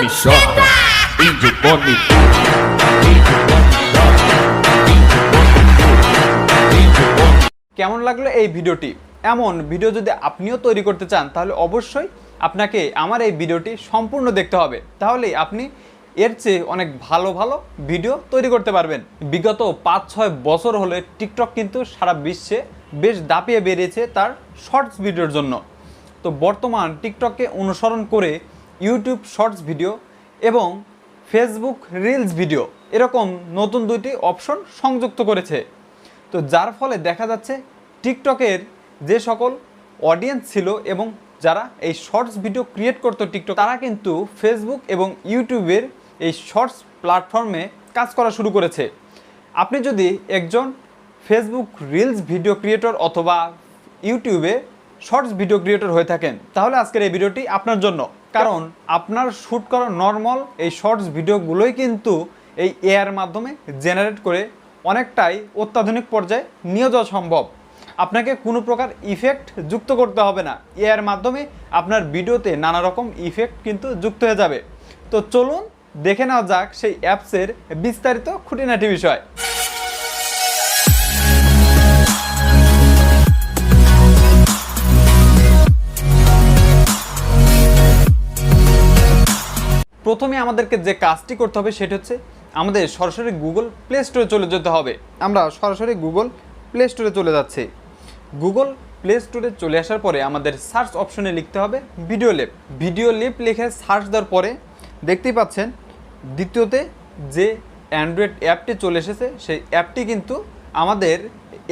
me xota, índio come. কেমন লাগলো এই ভিডিওটি? এমন ভিডিও যদি আপনিও তৈরি করতে চান তাহলে অবশ্যই আপনাকে আমার এই ভিডিওটি সম্পূর্ণ দেখতে হবে, তাহলেই আপনি এর চেয়ে অনেক ভালো ভালো ভিডিও তৈরি করতে পারবেন। বিগত 5-6 বছর হলে টিকটক কিন্তু সারা বিশ্বে বেশ দাপিয়ে বেরিয়েছে তার শর্টস ভিডিওর জন্য। তো বর্তমান টিকটককে অনুসরণ করে ইউটিউব শর্টস ভিডিও এবং ফেসবুক রিলস ভিডিও এরকম নতুন দুটি অপশন সংযুক্ত করেছে। তো যার ফলে দেখা যাচ্ছে টিকটকের যে সকল অডিয়েন্স ছিল এবং যারা এই শর্টস ভিডিও ক্রিয়েট করতো টিকটক, তারা কিন্তু ফেসবুক এবং ইউটিউবের এই শর্টস প্ল্যাটফর্মে কাজ করা শুরু করেছে। আপনি যদি একজন ফেসবুক রিলস ভিডিও ক্রিয়েটর অথবা ইউটিউবে শর্টস ভিডিও ক্রিয়েটর হয়ে থাকেন তাহলে আজকের এই ভিডিওটি আপনার জন্য, কারণ আপনার শ্যুট করা নর্মাল এই শর্টস ভিডিওগুলোই কিন্তু এই এআইয়ের মাধ্যমে জেনারেট করে অনেকটাই অত্যাধুনিক পর্যায়ে নিয়ে যাওয়া সম্ভব। আপনাকে কোনো প্রকার ইফেক্ট যুক্ত করতে হবে না, এআইয়ের মাধ্যমে আপনার ভিডিওতে নানা রকম ইফেক্ট কিন্তু যুক্ত হয়ে যাবে। তো চলুন দেখে নেওয়া যাক সেই অ্যাপসের বিস্তারিত খুঁটিনাটি বিষয়। প্রথমে আমাদেরকে যে কাজটি করতে হবে সেটা হচ্ছে আমাদের সরাসরি গুগল প্লে স্টোরে চলে যেতে হবে। আমরা সরাসরি গুগল প্লে স্টোরে চলে যাচ্ছি। গুগল প্লে স্টোরে চলে আসার পরে আমাদের সার্চ অপশনে লিখতে হবে ভিডিও লেপ। ভিডিও লেপ লিখে সার্চ দেওয়ার পরে দেখতেই পাচ্ছেন দ্বিতীয়তে যে অ্যান্ড্রয়েড অ্যাপটি চলে এসেছে সেই অ্যাপটি কিন্তু আমাদের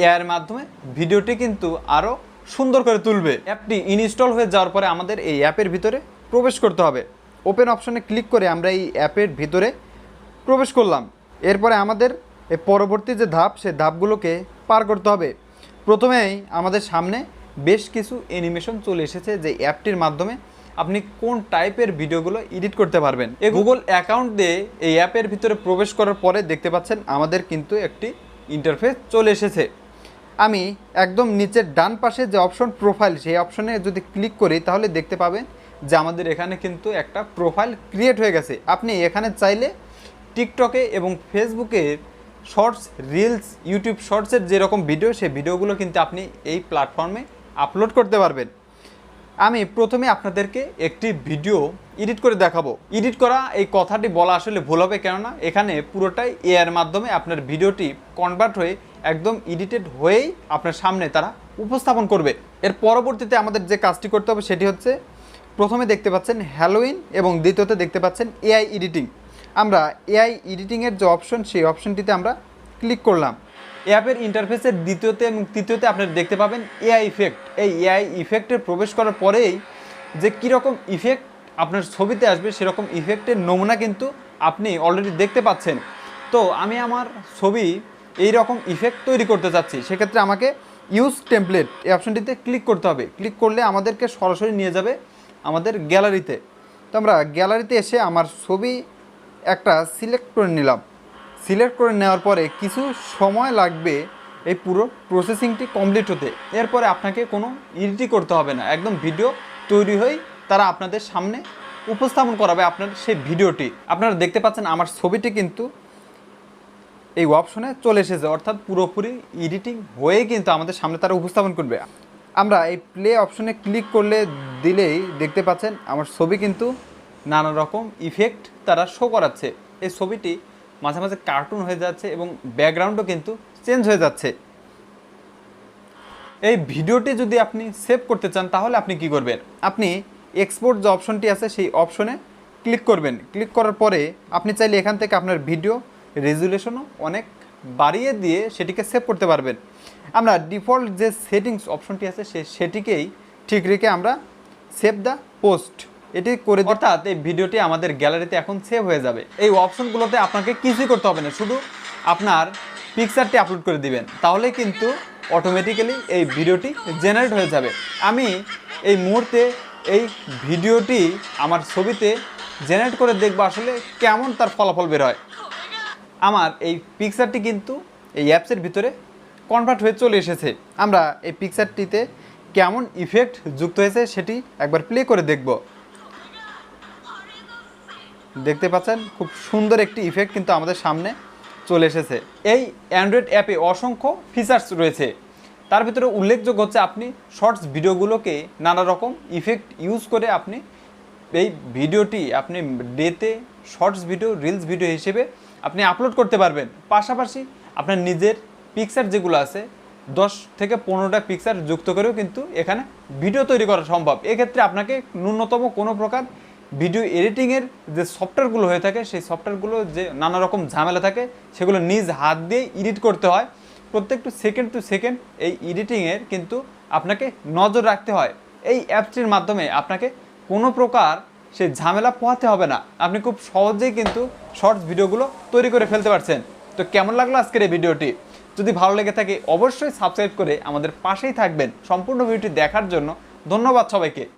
এআইয়ের মাধ্যমে ভিডিওটি কিন্তু আরও সুন্দর করে তুলবে। অ্যাপটি ইনস্টল হয়ে যাওয়ার পরে আমাদের এই অ্যাপের ভিতরে প্রবেশ করতে হবে। ওপেন অপশনে ক্লিক করে আমরা এই অ্যাপের ভিতরে প্রবেশ করলাম। এরপরে আমাদের এই পরবর্তী যে ধাপ সেই ধাপগুলোকে পার করতে হবে। প্রথমেই আমাদের সামনে বেশ কিছু অ্যানিমেশন চলে এসেছে যে অ্যাপটির মাধ্যমে আপনি কোন টাইপের ভিডিওগুলো এডিট করতে পারবেন। এই গুগল অ্যাকাউন্ট দিয়ে এই অ্যাপের ভিতরে প্রবেশ করার পরে দেখতে পাচ্ছেন আমাদের কিন্তু একটি ইন্টারফেস চলে এসেছে। আমি একদম নিচের ডান পাশে যে অপশন প্রোফাইল সেই অপশনে যদি ক্লিক করি তাহলে দেখতে পাবেন যে আমাদের এখানে কিন্তু একটা প্রোফাইল ক্রিয়েট হয়ে গেছে। আপনি এখানে চাইলে টিকটকে এবং ফেসবুকের শর্টস রিলস ইউটিউব শর্টসের যেরকম ভিডিও সেই ভিডিওগুলো কিন্তু আপনি এই প্ল্যাটফর্মে আপলোড করতে পারবেন। আমি প্রথমে আপনাদেরকে একটি ভিডিও এডিট করে দেখাবো। এডিট করা এই কথাটি বলা আসলে ভুল হবে, কেননা এখানে পুরোটাই এআইয়ের মাধ্যমে আপনার ভিডিওটি কনভার্ট হয়ে একদম এডিটেড হয়েই আপনার সামনে তারা উপস্থাপন করবে। এর পরবর্তীতে আমাদের যে কাজটি করতে হবে সেটি হচ্ছে প্রথমে দেখতে পাচ্ছেন হ্যালোইন এবং দ্বিতীয়তে দেখতে পাচ্ছেন এআই এডিটিং। আমরা এআই এডিটিংয়ের যে অপশন সেই অপশনটিতে আমরা ক্লিক করলাম। অ্যাপের ইন্টারফেসের দ্বিতীয়তে এবং তৃতীয়তে আপনারা দেখতে পাবেন এআই ইফেক্ট। এই এআই ইফেক্টে প্রবেশ করার পরেই যে কীরকম ইফেক্ট আপনার ছবিতে আসবে সেরকম ইফেক্টের নমুনা কিন্তু আপনি অলরেডি দেখতে পাচ্ছেন। তো আমি আমার ছবি এই রকম ইফেক্ট তৈরি করতে চাচ্ছি, সেক্ষেত্রে আমাকে ইউজ টেমপ্লেট এই অপশনটিতে ক্লিক করতে হবে। ক্লিক করলে আমাদেরকে সরাসরি নিয়ে যাবে আমাদের গ্যালারিতে। তো আমরা গ্যালারিতে এসে আমার ছবি একটা সিলেক্ট করে নিলাম। সিলেক্ট করে নেওয়ার পরে কিছু সময় লাগবে এই পুরো প্রসেসিংটি কমপ্লিট হতে। এরপরে আপনাকে কোনো এডিটই করতে হবে না, একদম ভিডিও তৈরি হয়েই তারা আপনাদের সামনে উপস্থাপন করাবে আপনার সেই ভিডিওটি। আপনারা দেখতে পাচ্ছেন আমার ছবিটি কিন্তু এই অপশনে চলে এসেছে, অর্থাৎ পুরোপুরি এডিটিং হয়েই কিন্তু আমাদের সামনে তারা উপস্থাপন করবে। আমরা এই প্লে অপশনে ক্লিক করলে দিলেই দেখতে পাচ্ছেন আমার ছবি কিন্তু নানা রকম ইফেক্ট তারা শো করাচ্ছে। এই ছবিটি মাঝে মাঝে কার্টুন হয়ে যাচ্ছে এবং ব্যাকগ্রাউন্ডও কিন্তু চেঞ্জ হয়ে যাচ্ছে। এই ভিডিওটি যদি আপনি সেভ করতে চান তাহলে আপনি কি করবেন, আপনি এক্সপোর্ট যে অপশনটি আছে সেই অপশনে ক্লিক করবেন। ক্লিক করার পরে আপনি চাইলে এখান থেকে আপনার ভিডিও রেজুলেশনও অনেক বাড়িয়ে দিয়ে সেটিকে সেভ করতে পারবেন। আমরা ডিফল্ট যে সেটিংস অপশনটি আছে সেটিকেই ঠিক রেখে আমরা সেভ দ্য পোস্ট এটি করে, অর্থাৎ এই ভিডিওটি আমাদের গ্যালারিতে এখন সেভ হয়ে যাবে। এই অপশনগুলোতে আপনাকে কিছুই করতে হবে না, শুধু আপনার পিকচারটি আপলোড করে দিবেন, তাহলে কিন্তু অটোমেটিক্যালি এই ভিডিওটি জেনারেট হয়ে যাবে। আমি এই মুহূর্তে এই ভিডিওটি আমার ছবিতে জেনারেট করে দেখব আসলে কেমন তার ফলাফল বের হয়। আমার এই পিকচারটি কিন্তু এই অ্যাপসের ভিতরে কনভার্ট হয়ে চলে এসেছে। আমরা এই পিকচারটিতে কেমন ইফেক্ট যুক্ত হয়েছে সেটি একবার প্লে করে দেখব। দেখতে পাচ্ছেন খুব সুন্দর একটি ইফেক্ট কিন্তু আমাদের সামনে চলে এসেছে। এই অ্যান্ড্রয়েড অ্যাপে অসংখ্য ফিচার্স রয়েছে, তার ভিতরে উল্লেখযোগ্য হচ্ছে আপনি শর্টস ভিডিওগুলোকে নানা রকম ইফেক্ট ইউজ করে আপনি এই ভিডিওটি আপনি ডেতে শর্টস ভিডিও, রিলস ভিডিও হিসেবে আপনি আপলোড করতে পারবেন। পাশাপাশি আপনার নিজের পিকচার যেগুলো আছে 10 থেকে 15টা পিকচার যুক্ত করেও কিন্তু এখানে ভিডিও তৈরি করা সম্ভব। এক্ষেত্রে আপনাকে ন্যূনতম কোনো প্রকার ভিডিও এডিটিংয়ের যে সফটওয়্যারগুলো হয়ে থাকে সেই সফটওয়্যারগুলো যে নানা রকম ঝামেলা থাকে সেগুলো নিজ হাত দিয়ে এডিট করতে হয়। প্রত্যেকটা সেকেন্ড টু সেকেন্ড এই এডিটিংয়ের কিন্তু আপনাকে নজর রাখতে হয়। এই অ্যাপসটির মাধ্যমে আপনাকে কোনো প্রকার সেই ঝামেলা পোহাতে হবে না, আপনি খুব সহজেই কিন্তু শর্টস ভিডিওগুলো তৈরি করে ফেলতে পারছেন। তো কেমন লাগলো আজকের এই ভিডিওটি? যদি ভালো লেগে থাকে অবশ্যই সাবস্ক্রাইব করে আমাদের পাশেই থাকবেন। সম্পূর্ণ ভিডিওটি দেখার জন্য ধন্যবাদ সবাইকে।